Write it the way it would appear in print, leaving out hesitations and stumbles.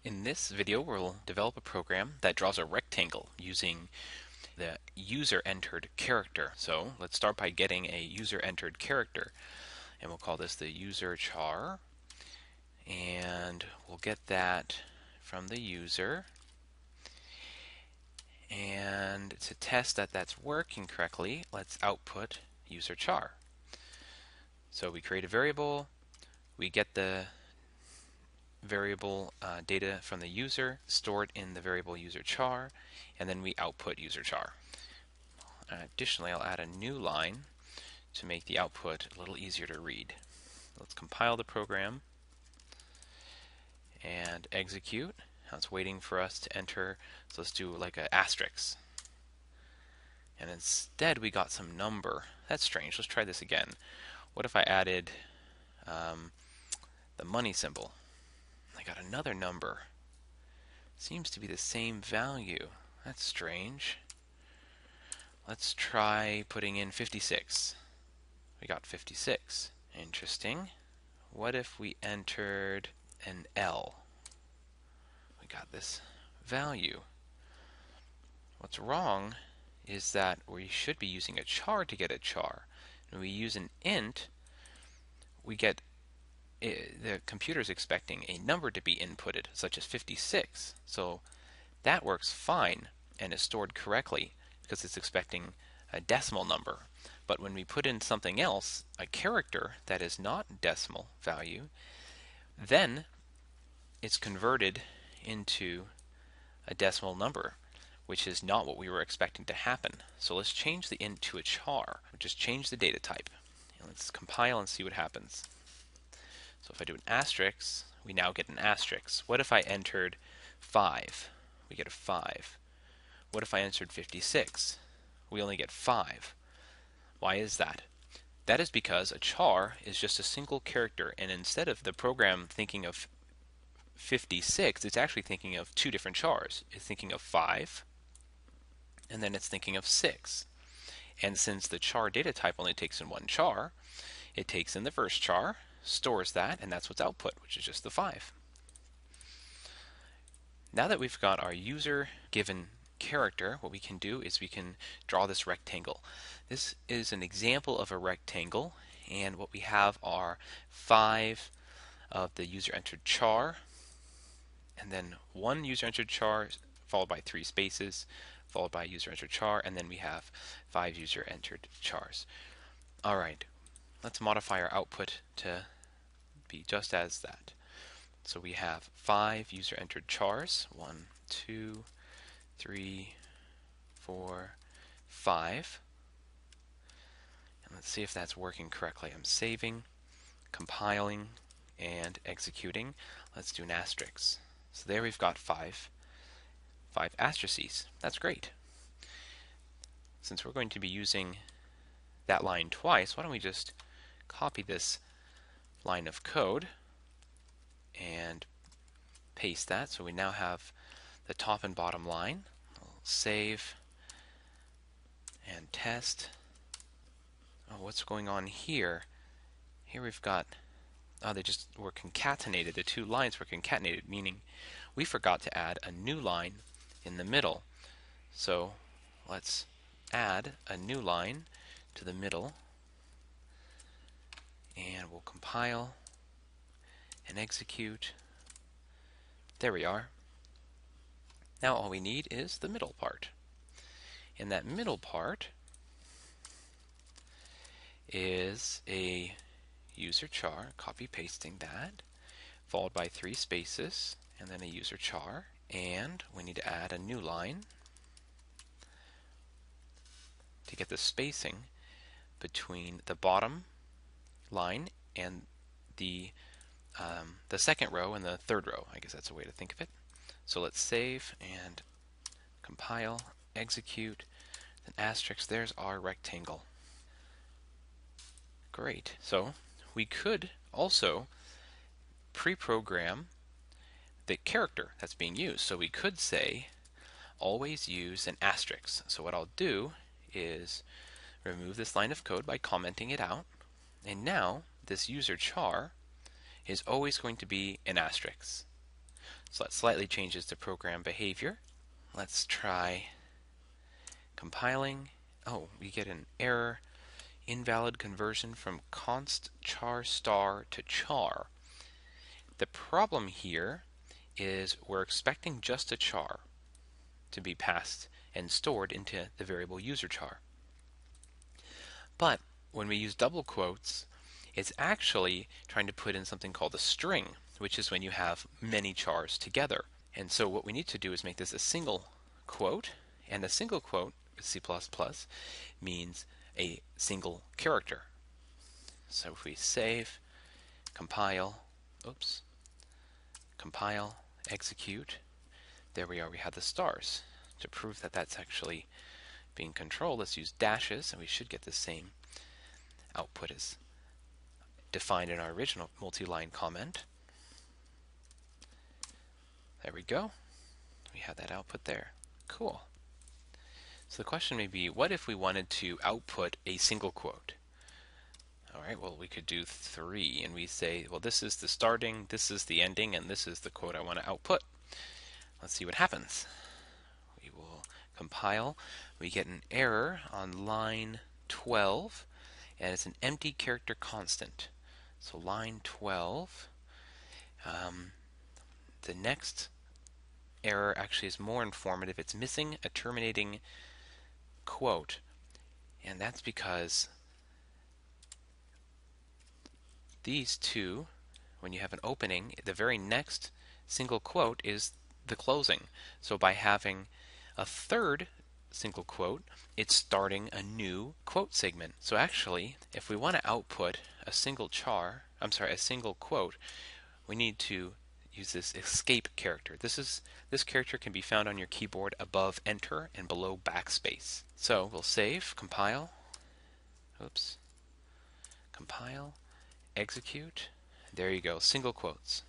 In this video, we'll develop a program that draws a rectangle using the user-entered character. So let's start by getting a user-entered character, and we'll call this the user char, and we'll get that from the user. And to test that that's working correctly, let's output user char. So we create a variable, we get the variable data from the user, stored in the variable user char, and then we output user char. Additionally, I'll add a new line to make the output a little easier to read. Let's compile the program and execute. Now it's waiting for us to enter, so let's do like an asterisk. And instead we got some number. That's strange. Let's try this again. What if I added the money symbol? I got another number. Seems to be the same value. That's strange. Let's try putting in 56. We got 56. Interesting. What if we entered an L? We got this value. What's wrong is that we should be using a char to get a char. When we use an int, we get the computer is expecting a number to be inputted, such as 56. So that works fine and is stored correctly because it's expecting a decimal number. But when we put in something else, a character that is not decimal value, then it's converted into a decimal number, which is not what we were expecting to happen. So let's change the int to a char. Just change the data type. And let's compile and see what happens. So if I do an asterisk, we now get an asterisk. What if I entered 5? We get a 5. What if I entered 56? We only get 5. Why is that? That is because a char is just a single character, and instead of the program thinking of 56, it's actually thinking of two different chars. It's thinking of 5, and then it's thinking of 6. And since the char data type only takes in one char, it takes in the first char, stores that, and that's what's output, which is just the 5. Now that we've got our user given character, what we can do is we can draw this rectangle. This is an example of a rectangle, and what we have are 5 of the user entered char, and then one user entered char followed by 3 spaces, followed by user entered char, and then we have 5 user entered chars. Alright, let's modify our output to be just as that. So we have 5 user entered chars, 1, 2, 3, 4, 5. And let's see if that's working correctly. I'm saving, compiling, and executing. Let's do an asterisk. So there we've got 5 asterisks. That's great. Since we're going to be using that line twice, why don't we just copy this line of code and paste that, so we now have the top and bottom line. I'll save and test. Oh, what's going on here? Here we've got, they just were concatenated. The two lines were concatenated, meaning we forgot to add a new line in the middle. So let's add a new line to the middle, and we'll compile and execute. There we are. Now all we need is the middle part. And that middle part is a user char, copy pasting that, followed by 3 spaces, and then a user char. And we need to add a new line to get the spacing between the bottom line and the second row and the third row. I guess that's a way to think of it. So let's save and compile, execute, then asterisk. There's our rectangle. Great. So we could also pre-program the character that's being used. So we could say always use an asterisk. So what I'll do is remove this line of code by commenting it out, and now this user char is always going to be an asterisk. So that slightly changes the program behavior. Let's try compiling. Oh, we get an error. Invalid conversion from const char star to char. The problem here is we're expecting just a char to be passed and stored into the variable user char. But when we use double quotes, it's actually trying to put in something called a string, which is when you have many chars together. And so what we need to do is make this a single quote, and a single quote with C++ means a single character. So if we save, compile, compile, execute, there we are, we have the stars. To prove that that's actually being controlled, let's use dashes, and we should get the same output as defined in our original multi-line comment. There we go. We have that output there. Cool. So the question may be, what if we wanted to output a single quote? All right, well, we could do 3, and we say, well, this is the starting, this is the ending, and this is the quote I want to output. Let's see what happens. We will compile. We get an error on line 12, and it's an empty character constant. So line 12, the next error actually is more informative. It's missing a terminating quote, and that's because these two, when you have an opening, the very next single quote is the closing. So by having a third single quote, it's starting a new quote segment. So actually, if we want to output a single a single quote, we need to use this escape character. This character can be found on your keyboard above Enter and below backspace. So we'll save, compile, compile, execute. There you go, single quotes.